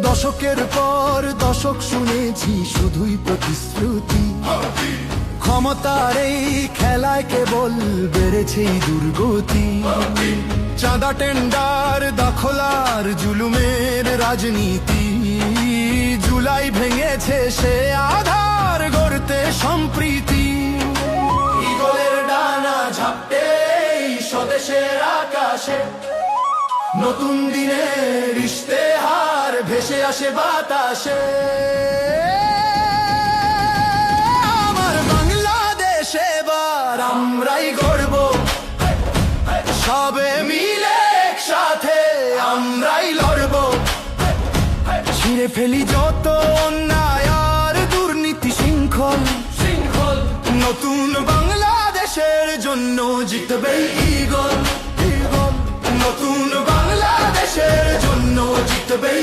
দশকের পর দশক শুনেছি শুধুই প্রতিশ্রুতি, ক্ষমতার এই খেলায় কেবল বেড়েছেই দুর্গতি। চাঁদা টেন্ডার দখলার জুলুমের রাজনীতি, জুলাই ভেঙেছে সে আধার গড়তে সম্প্রীতি। ঈগলের ডানা ঝাপটে স্বদেশের আকাশে, নতুন দিনের ইশতেহার ভেসে আসে বাতাসে। আমার বাংলাদেশ এবার আমরাই গড়ব, সবে মিলে একসাথে আমরাই লড়ব। ছিঁড়ে ফেলি যত অন্যায় আর দুর্নীতি শৃঙ্খল, নতুন বাংলাদেশের জন্য জিতবে ঈগল। নতুন বাংলাদেশের জন্য জিতবে।